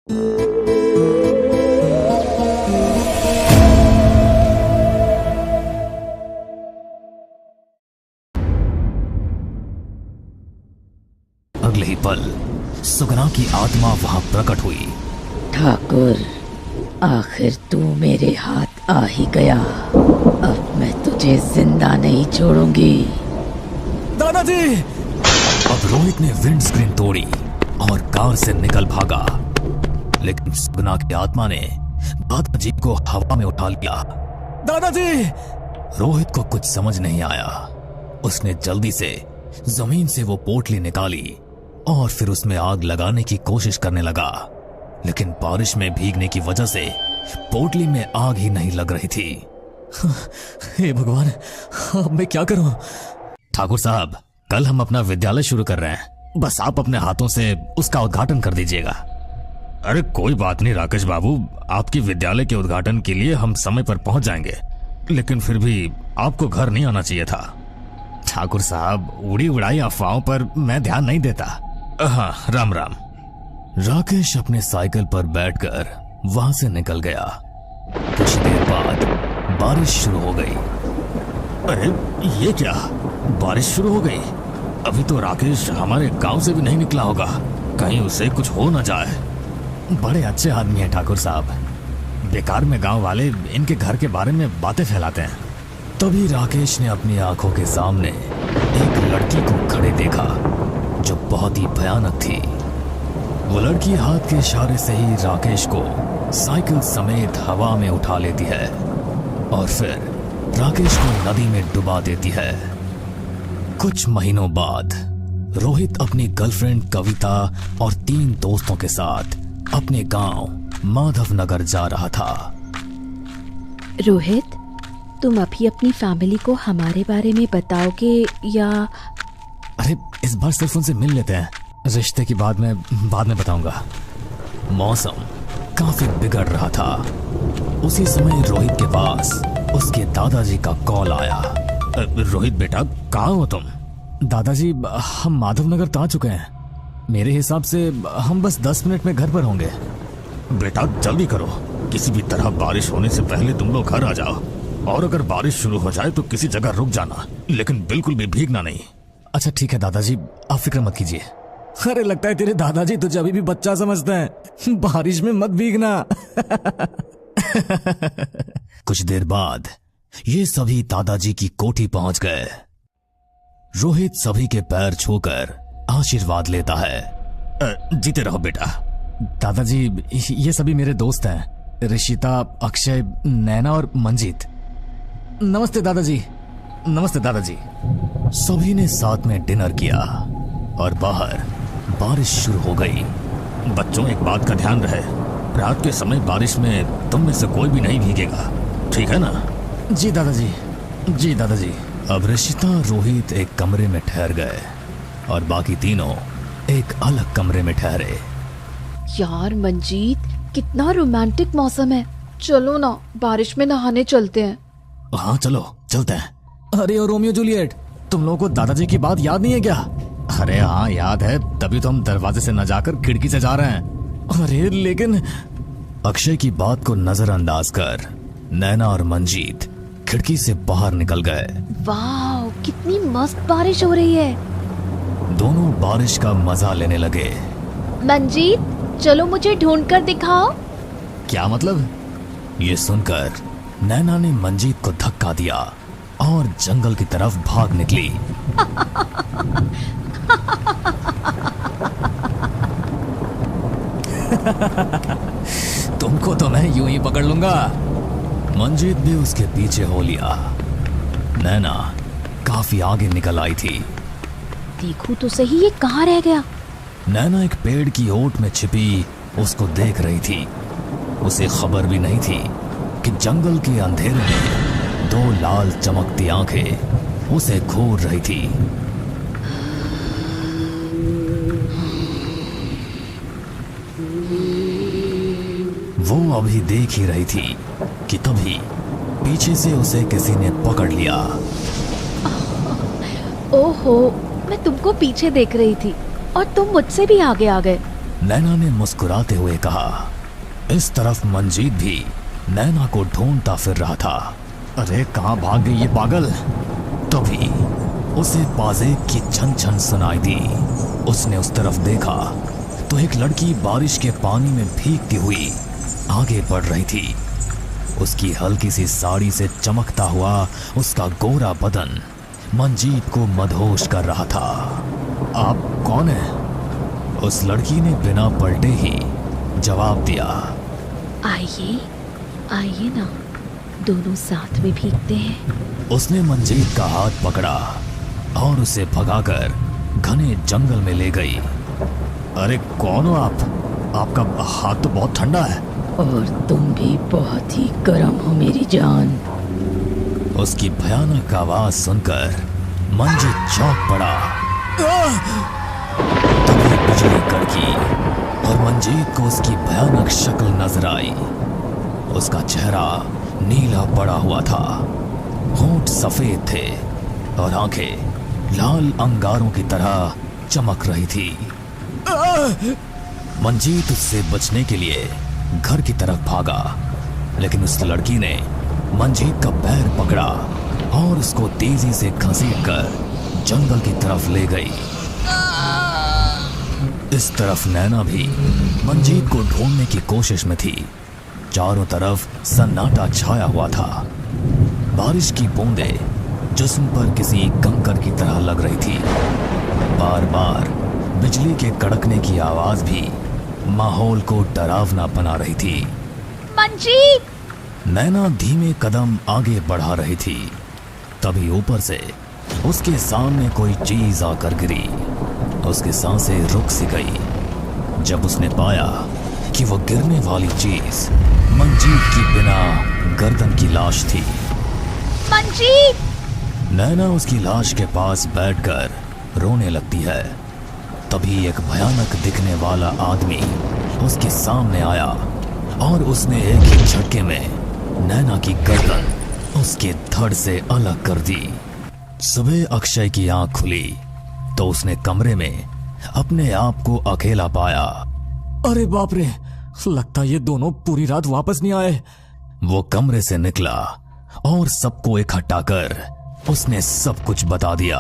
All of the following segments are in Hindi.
अगले ही पल सुगना की आत्मा वहां प्रकट हुई। ठाकुर, आखिर तू मेरे हाथ आ ही गया। अब मैं तुझे जिंदा नहीं छोड़ूंगी। दादाजी! अब रोहित ने विंड स्क्रीन तोड़ी और कार से निकल भागा, लेकिन सुगना की आत्मा ने दादाजी को हवा में उठा लिया। दादाजी! रोहित को कुछ समझ नहीं आया। उसने जल्दी से जमीन से वो पोटली निकाली और फिर उसमें आग लगाने की कोशिश करने लगा, लेकिन बारिश में भीगने की वजह से पोटली में आग ही नहीं लग रही थी। हे भगवान, अब मैं क्या करूं? ठाकुर साहब, कल हम अपना विद्यालय शुरू कर रहे हैं, बस आप अपने हाथों से उसका उद्घाटन कर दीजिएगा। अरे कोई बात नहीं राकेश बाबू, आपकी विद्यालय के उद्घाटन के लिए हम समय पर पहुंच जाएंगे, लेकिन फिर भी आपको घर नहीं आना चाहिए था। ठाकुर साहब, उड़ी उड़ाई अफवाहों पर मैं ध्यान नहीं देता। हाँ, राम राम। राकेश अपने साइकिल पर बैठकर वहां से निकल गया। कुछ देर बाद बारिश शुरू हो गई। अरे ये क्या, बारिश शुरू हो गई? अभी तो राकेश हमारे गांव से भी नहीं निकला होगा, कहीं उसे कुछ हो ना जाए। बड़े अच्छे आदमी हैं ठाकुर साहब, बेकार में गांव वाले इनके घर के बारे में बातें फैलाते हैं। तभी राकेश ने अपनी आंखों के सामने एक लड़की को खड़े देखा जो बहुत ही भयानक थी। वो लड़की हाथ के इशारे से ही राकेश को साइकिल समेत हवा में उठा लेती है और फिर राकेश को नदी में डुबा देती है। कुछ महीनों बाद रोहित अपनी गर्लफ्रेंड कविता और 3 दोस्तों के साथ अपने गांव माधवनगर जा रहा था। रोहित, तुम अभी अपनी फैमिली को हमारे बारे में बताओगे या? अरे इस बार सिर्फ उनसे मिल लेते हैं, रिश्ते की बाद में बताऊंगा। मौसम काफी बिगड़ रहा था। उसी समय रोहित के पास उसके दादाजी का कॉल आया। रोहित बेटा, कहाँ हो तुम? दादाजी, हम माधवनगर तो आ चुके हैं। मेरे हिसाब से हम बस 10 मिनट में घर पर होंगे। बेटा जल्दी करो, किसी भी तरह बारिश होने से पहले तुम लोग घर आ जाओ, और अगर बारिश शुरू हो जाए तो किसी जगह रुक जाना, लेकिन बिल्कुल भी भीगना नहीं। अच्छा ठीक है दादाजी, आप फिक्र मत कीजिए। अरे लगता है तेरे दादाजी तुझे अभी भी बच्चा समझते हैं, बारिश में मत भीगना। कुछ देर बाद ये सभी दादाजी की कोठी पहुंच गए। रोहित सभी के पैर छूकर आशीर्वाद लेता है। जीते रहो बेटा। दादाजी, ये सभी मेरे दोस्त हैं, ऋषिता, अक्षय, नैना और मंजीत। नमस्ते दादाजी। नमस्ते दादाजी। सभी ने साथ में डिनर किया और बाहर बारिश शुरू हो गई। बच्चों, एक बात का ध्यान रहे, रात के समय बारिश में तुम में से कोई भी नहीं भीगेगा, ठीक है ना? जी दादाजी। जी दादाजी। अब ऋषिता, रोहित एक कमरे में ठहर गए और बाकी तीनों एक अलग कमरे में ठहरे। यार मंजीत, कितना रोमांटिक मौसम है, चलो ना बारिश में नहाने चलते हैं। हाँ चलो, चलते हैं। अरे और रोमियो जूलियट, तुम लोगों को दादाजी की बात याद नहीं है क्या? अरे हाँ याद है, तभी तो हम दरवाजे से न जाकर खिड़की से जा रहे हैं। अरे लेकिन अक्षय की बात को नजरअंदाज कर नैना और मंजीत खिड़की से बाहर निकल गए। वाह, कितनी मस्त बारिश हो रही है। दोनों बारिश का मजा लेने लगे। मंजीत, चलो मुझे ढूंढ कर दिखाओ। क्या मतलब? ये सुनकर नैना ने मंजीत को धक्का दिया और जंगल की तरफ भाग निकली। तुमको तो मैं यूं ही पकड़ लूंगा। मंजीत भी उसके पीछे हो लिया। नैना काफी आगे निकल आई थी। देखो तो सही, ये कहाँ रह गया? नैना एक पेड़ की ओट में छिपी उसको देख रही थी। उसे खबर भी नहीं थी कि जंगल के अंधेरे में 2 लाल चमकती आंखें उसे घूर रही थी। वो अभी देख ही रही थी कि तभी पीछे से उसे किसी ने पकड़ लिया। ओहो, मैं तुमको पीछे देख रही थी और तुम मुझसे भी आगे आ गए। नैना ने मुस्कुराते हुए कहा। इस तरफ मंजीत भी नैना को ढूंढता फिर रहा था। अरे कहाँ भाग गई ये पागल? तभी उसे पाजेब की छन छन सुनाई दी। उसने उस तरफ देखा तो एक लड़की बारिश के पानी में भीगती हुई आगे बढ़ रही थी। उसकी हल्की सी साड़ी से चमकता हुआ उसका गोरा बदन मंजीत को मदहोश कर रहा था। आप कौन है? उस लड़की ने बिना पलटे ही जवाब दिया। आइए आइए ना, दोनों साथ में भीगते हैं। उसने मंजीत का हाथ पकड़ा और उसे भगाकर घने जंगल में ले गई। अरे कौन हो आप? आपका हाथ तो बहुत ठंडा है। और तुम भी बहुत ही गर्म हो मेरी जान। उसकी भयानक आवाज सुनकर मंजीत चौंक पड़ा। तभी बिजली कड़की और मंजीत को उसकी भयानक शक्ल नजर आई। उसका चेहरा नीला पड़ा हुआ था, होंठ सफेद थे और आंखें लाल अंगारों की तरह चमक रही थी। मंजीत उससे बचने के लिए घर की तरफ भागा, लेकिन उस लड़की ने मंजीत का पैर पकड़ा और उसको तेजी से घसीटकर जंगल की तरफ ले गई। इस तरफ नैना भी मंजीत को ढूंढने की कोशिश में थी। चारों तरफ सन्नाटा छाया हुआ था। बारिश की बूंदें जिस्म पर किसी कंकर की तरह लग रही थी। बार बार बिजली के कड़कने की आवाज भी माहौल को डरावना बना रही थी। मंजीत! नैना धीमे कदम आगे बढ़ा रही थी। तभी ऊपर से उसके सामने कोई चीज आकर गिरी। उसकी सांसें रुक सी गई जब उसने पाया कि वो गिरने वाली चीज मंजीत की बिना गर्दन की लाश थी। मंजीत! नैना उसकी लाश के पास बैठकर रोने लगती है। तभी एक भयानक दिखने वाला आदमी उसके सामने आया और उसने एक ही झटके में नैना की गर्दन उसके धड़ से अलग कर दी। सुबह अक्षय की आंख खुली तो उसने कमरे में अपने आप को अकेला पाया। अरे बाप रे, लगता ये दोनों पूरी रात वापस नहीं आए। वो कमरे से निकला और सबको इकट्ठा कर उसने सब कुछ बता दिया।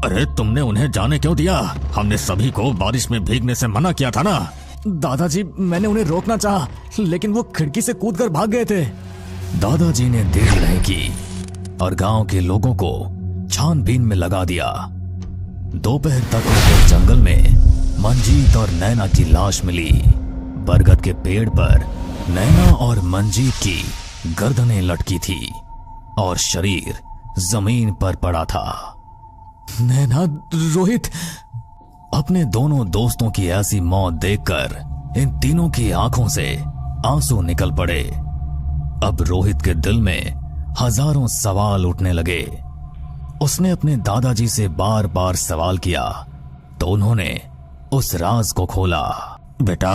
अरे तुमने उन्हें जाने क्यों दिया? हमने सभी को बारिश में भीगने से मना किया था ना। दादाजी, मैंने उन्हें रोकना चाहा, लेकिन वो खिड़की से कूदकर भाग गए थे। दादाजी ने देर नहीं की और गांव के लोगों को छानबीन में लगा दिया। दोपहर तक उनके जंगल में मंजीत और नैना की लाश मिली। बरगद के पेड़ पर नैना और मंजीत की गर्दनें लटकी थी और शरीर जमीन पर पड़ा था। नैना, रोहित। अपने दोनों दोस्तों की ऐसी मौत देखकर इन तीनों की आंखों से आंसू निकल पड़े। अब रोहित के दिल में हजारों सवाल उठने लगे। उसने अपने दादाजी से बार बार सवाल किया तो उन्होंने उस राज को खोला। बेटा,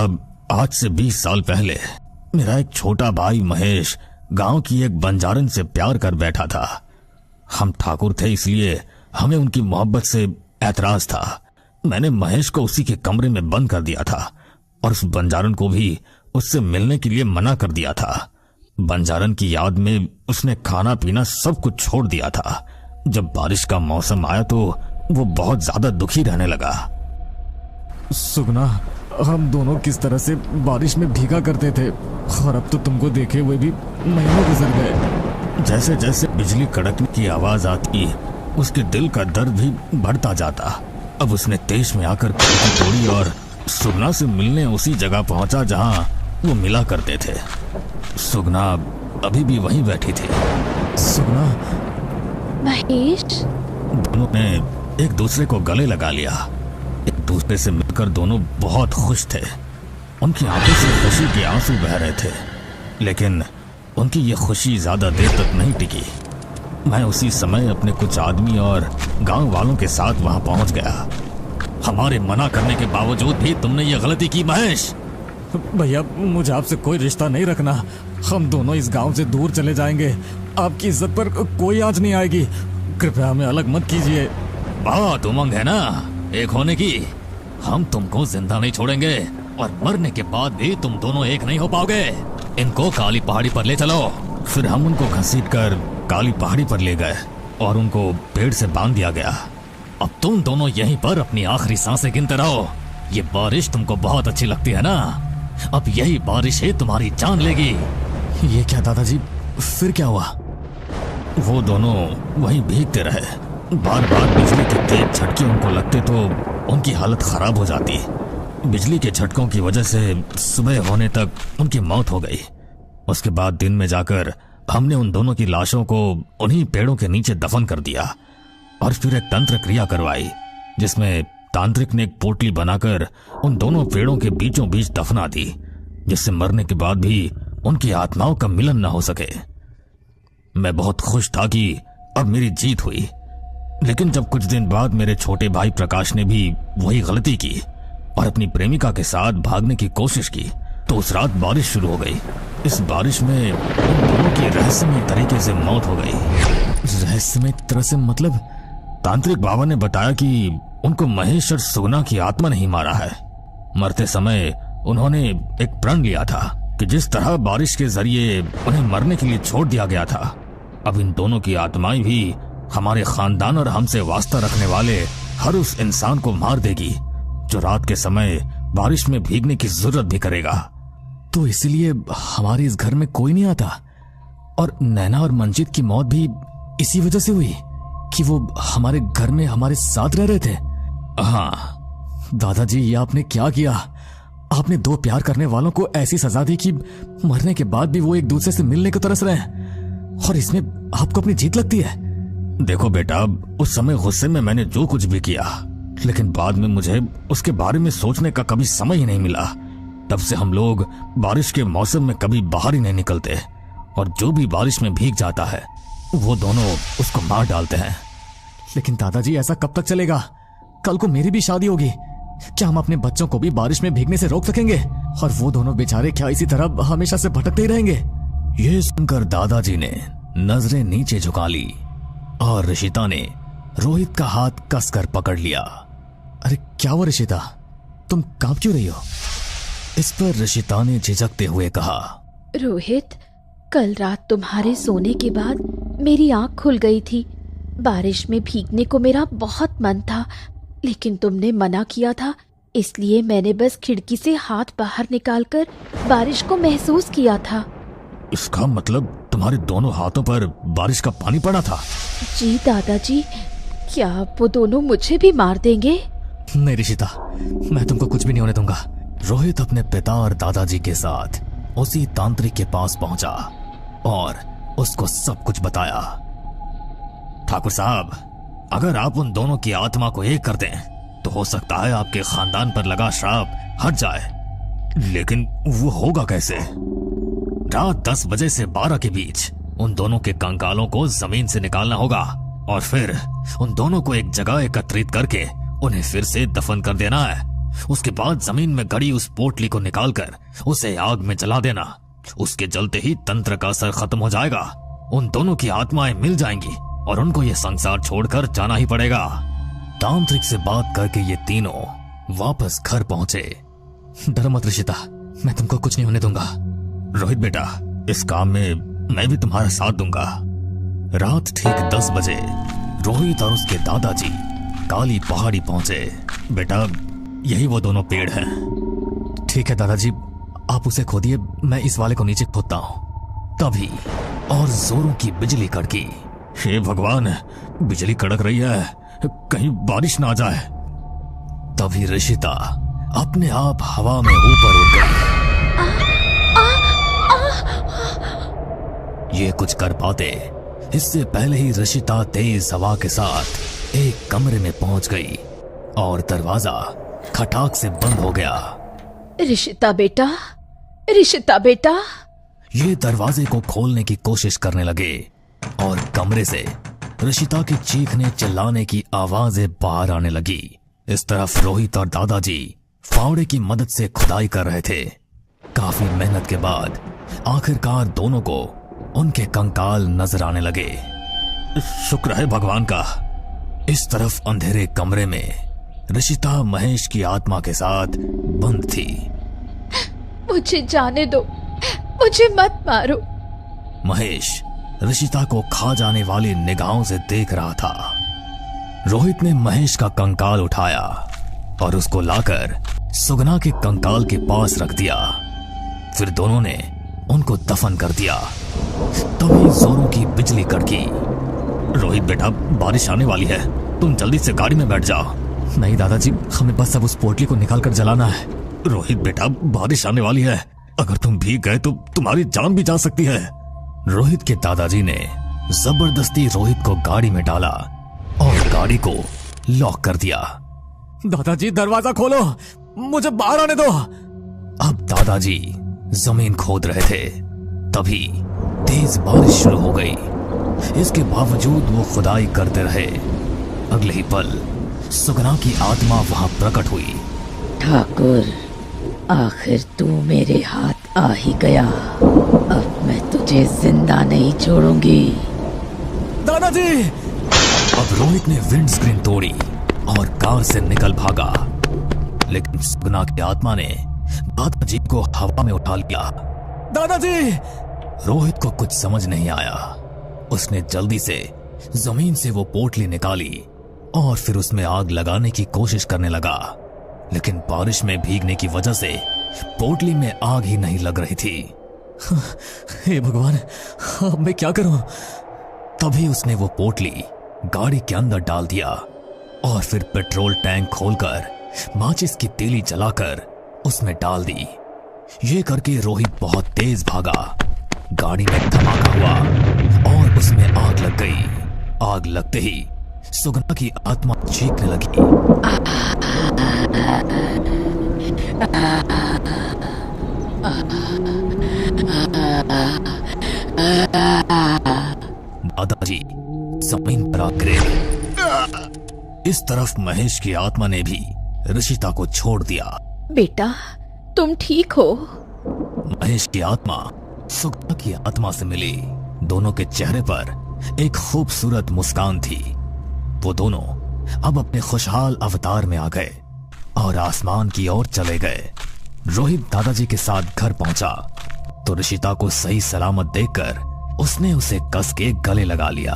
आज से 20 साल पहले मेरा एक छोटा भाई महेश गांव की एक बंजारन से प्यार कर बैठा था। हम ठाकुर थे, इसलिए हमें उनकी मोहब्बत से ऐतराज था। मैंने महेश को उसी के कमरे में बंद कर दिया था और उस बंजारन को भी उससे मिलने के लिए मना कर दिया था। बंजारन की याद में उसने खाना पीना सब कुछ छोड़ दिया था। जब बारिश का मौसम आया तो वो बहुत ज्यादा दुखी रहने लगा। सुगना, हम दोनों किस तरह से बारिश में भीगा करते थे और अब तो तुमको देखे हुए भी महीने गुजर गए। जैसे जैसे बिजली कड़कने की आवाज आती उसके दिल का दर्द भी बढ़ता जाता। अब उसने तेज में आकर खिड़की तोड़ी और सुगना से मिलने उसी जगह पहुंचा जहां वो मिला करते थे। सुगना अभी भी वहीं बैठी थी। सुगना, महेश! दोनों ने एक दूसरे को गले लगा लिया। एक दूसरे से मिलकर दोनों बहुत खुश थे। उनकी आंखों से खुशी के आंसू बह रहे थे, लेकिन उनकी ये खुशी ज्यादा देर तक नहीं टिकी। मैं उसी समय अपने कुछ आदमी और गांव वालों के साथ वहां पहुंच गया। हमारे मना करने के बावजूद भी तुमने ये गलती की महेश। भैया, मुझे आपसे कोई रिश्ता नहीं रखना। हम दोनों इस गांव से दूर चले जाएंगे। आपकी इज्जत पर कोई आंच नहीं आएगी। कृपया हमें अलग मत कीजिए। बहुत उमंग है ना एक होने की। हम तुमको जिंदा नहीं छोड़ेंगे। और मरने के बाद भी तुम दोनों एक नहीं हो पाओगे। इनको काली पहाड़ी पर ले चलो। फिर हम उनको घसीटकर काली पहाड़ी पर ले गए और उनको पेड़ से बांध दिया गया। अब तुम दोनों यहीं पर अपनी आखिरी सांसें गिनते रहो। ये बारिश तुमको बहुत अच्छी लगती है ना? अब यही बारिश ही तुम्हारी जान लेगी। ये क्या दादाजी, फिर क्या हुआ? वो दोनों वहीं भीगते रहे। बार बार बिजली के तेज झटके उनको लगते तो उनकी हालत खराब हो जाती। बिजली के झटकों की वजह से सुबह होने तक उनकी मौत हो गई। उसके बाद दिन में जाकर हमने उन दोनों की लाशों को उन्हीं पेड़ों के नीचे दफन कर दिया और फिर एक तंत्र क्रिया करवाई जिसमें तांत्रिक ने एक पोटली बनाकर उन दोनों पेड़ों के बीचों बीच दफना दी, जिससे मरने के बाद भी उनकी आत्माओं का मिलन न हो सके। मैं बहुत खुश था कि अब मेरी जीत हुई, लेकिन जब कुछ दिन बाद मेरे छोटे भाई प्रकाश ने भी वही गलती की और अपनी प्रेमिका के साथ भागने की कोशिश की तो उस रात बारिश शुरू हो गई। इस बारिश में उन दोनों की रहस्यमय तरीके से मौत हो गई। रहस्यमय तरह से मतलब? तांत्रिक बाबा ने बताया कि उनको महेश और सुगना की आत्मा ने ही मारा है। मरते समय उन्होंने एक प्रण लिया था कि जिस तरह बारिश के जरिए उन्हें मरने के लिए छोड़ दिया गया था, अब इन दोनों की आत्माएं भी हमारे खानदान और हमसे वास्ता रखने वाले हर उस इंसान को मार देगी जो रात के समय बारिश में भीगने की जरूरत भी करेगा। तो इसलिए हमारे इस घर में कोई नहीं आता, और नैना और मंजीत की मौत भी इसी वजह से हुई कि वो हमारे घर में हमारे साथ रह रहे थे। हाँ दादाजी, ये आपने क्या किया? आपने दो प्यार करने वालों को ऐसी सजा दी कि मरने के बाद भी वो एक दूसरे से मिलने को तरस रहे हैं, और इसमें आपको अपनी जीत लगती है। देखो बेटा, उस समय गुस्से में मैंने जो कुछ भी किया, लेकिन बाद में मुझे उसके बारे में सोचने का कभी समय ही नहीं मिला। तब से हम लोग बारिश के मौसम में कभी बाहर ही नहीं निकलते, और जो भी बारिश में भीग जाता है वो दोनों उसको मार डालते हैं। लेकिन दादाजी, ऐसा कब तक चलेगा? कल को मेरी भी शादी होगी। क्या हम अपने बच्चों को भी बारिश में भीगने से रोक सकेंगे? और वो दोनों बेचारे क्या इसी तरह हमेशा से भटकते ही रहेंगे? ये सुनकर दादाजी ने नजरें नीचे झुका ली और ऋषिता ने रोहित का हाथ कसकर पकड़ लिया। अरे क्या हुआ ऋषिता, तुम कांप क्यों रही हो? इस पर ऋषिता ने झिझकते हुए कहा, रोहित, कल रात तुम्हारे सोने के बाद मेरी आंख खुल गई थी। बारिश में भीगने को मेरा बहुत मन था, लेकिन तुमने मना किया था, इसलिए मैंने बस खिड़की से हाथ बाहर निकालकर बारिश को महसूस किया था। इसका मतलब तुम्हारे दोनों हाथों पर बारिश का पानी पड़ा था? जी दादाजी, क्या वो दोनों मुझे भी मार देंगे? नहीं ऋषिता, मैं तुमको कुछ भी नहीं होने दूंगा। रोहित अपने पिता और दादाजी के साथ उसी तांत्रिक के पास पहुंचा और उसको सब कुछ बताया। ठाकुर साहब, अगर आप उन दोनों की आत्मा को एक कर दें तो हो सकता है आपके खानदान पर लगा श्राप हट जाए। लेकिन वो होगा कैसे? रात 10 बजे से 12 के बीच उन दोनों के कंकालों को जमीन से निकालना होगा और फिर उन दोनों को एक जगह एकत्रित करके उन्हें फिर से दफन कर देना है। उसके बाद जमीन में गड़ी उस पोटली को निकालकर उसे आग में जला देना। उसके जलते ही तंत्र का असर खत्म हो जाएगा। उन दोनों की आत्माएं मिल जाएंगी और उनको ये संसार छोड़कर जाना ही पड़ेगा। तांत्रिक से बात करके ये तीनों वापस घर पहुंचे। डरो मत ऋषिता, मैं तुमको कुछ नहीं होने दूंगा। रोहित बेटा, इस काम में मैं भी तुम्हारा साथ दूंगा। रात ठीक 10 बजे रोहित और उसके दादाजी काली पहाड़ी पहुंचे। बेटा, यही वो दोनों पेड़ हैं। ठीक है दादाजी, आप उसे खोदिए, मैं इस वाले को नीचे खोदता हूं। तभी और जोरों की बिजली कड़की। हे भगवान, बिजली कड़क रही है, कहीं बारिश ना आ जाए। तभी ऋषिता अपने आप हवा में ऊपर उड़ गई। ये कुछ कर पाते इससे पहले ही ऋषिता तेज हवा के साथ एक कमरे में पहुंच गई और दरवाजा खटाक से बंद हो गया। ऋषिता बेटा, ऋषिता बेटा। ये दरवाजे को खोलने की कोशिश करने लगे और कमरे से ऋषिता की चीखने चिल्लाने की आवाजें बाहर आने लगी। इस तरफ रोहित और दादाजी फावड़े की मदद से खुदाई कर रहे थे। काफी मेहनत के बाद आखिरकार दोनों को उनके कंकाल नजर आने लगे। शुक्र है भगवान का। इस तरफ अंधेरे कमरे में ऋषिता महेश की आत्मा के साथ बंद थी। मुझे जाने दो, मुझे मत मारो। महेश ऋषिता को खा जाने वाली निगाहों से देख रहा था। रोहित ने महेश का कंकाल उठाया और उसको लाकर सुगना के कंकाल के पास रख दिया। फिर दोनों ने उनको दफन कर दिया। तभी जोरों की बिजली कड़की। रोहित बेटा, बारिश आने वाली है, तुम जल्दी से गाड़ी में बैठ जाओ। नहीं दादाजी, हमें बस अब उस पोटली को निकाल कर जलाना है। रोहित बेटा, बारिश आने वाली है, अगर तुम भीग गए तो तुम्हारी जान भी जा सकती है। रोहित के दादाजी ने जबरदस्ती रोहित को गाड़ी में डाला और गाड़ी को लॉक कर दिया। दादाजी दरवाजा खोलो, मुझे बाहर आने दो। अब दादाजी जमीन खोद रहे थे, तभी तेज बारिश शुरू हो गई। इसके बावजूद वो खुदाई करते रहे। अगले ही पल सुगना की आत्मा वहां प्रकट हुई। ठाकुर, आखिर तू मेरे हाथ आ ही गया। अब मैं तुझे जिंदा नहीं छोड़ूंगी। दादाजी! अब रोहित ने विंड स्क्रीन तोड़ी और कार से निकल भागा, लेकिन सुगना की आत्मा ने दादाजी को हवा में उठा लिया। दादाजी! रोहित को कुछ समझ नहीं आया। उसने जल्दी से जमीन से वो पोटली निकाली और फिर उसमें आग लगाने की कोशिश करने लगा, लेकिन बारिश में भीगने की वजह से पोटली में आग ही नहीं लग रही थी। हे भगवान, अब मैं क्या करूं? तभी उसने वो पोटली गाड़ी के अंदर डाल दिया और फिर पेट्रोल टैंक खोलकर माचिस की तीली जलाकर उसमें डाल दी। ये करके रोहित बहुत तेज भागा। गाड़ी में धमाका हुआ और उसमें आग लग गई। आग लगते ही सुगना की आत्मा चीखने लगी। दादाजी जमीन पर आ गिरे। इस तरफ महेश की आत्मा ने भी ऋषिता को छोड़ दिया। बेटा, तुम ठीक हो? महेश की आत्मा सुगना की आत्मा से मिली। दोनों के चेहरे पर एक खूबसूरत मुस्कान थी। वो दोनों अब अपने खुशहाल अवतार में आ गए और आसमान की ओर चले गए। रोहित दादाजी के साथ घर पहुंचा तो ऋषिता को सही सलामत देखकर उसने उसे कस के गले लगा लिया।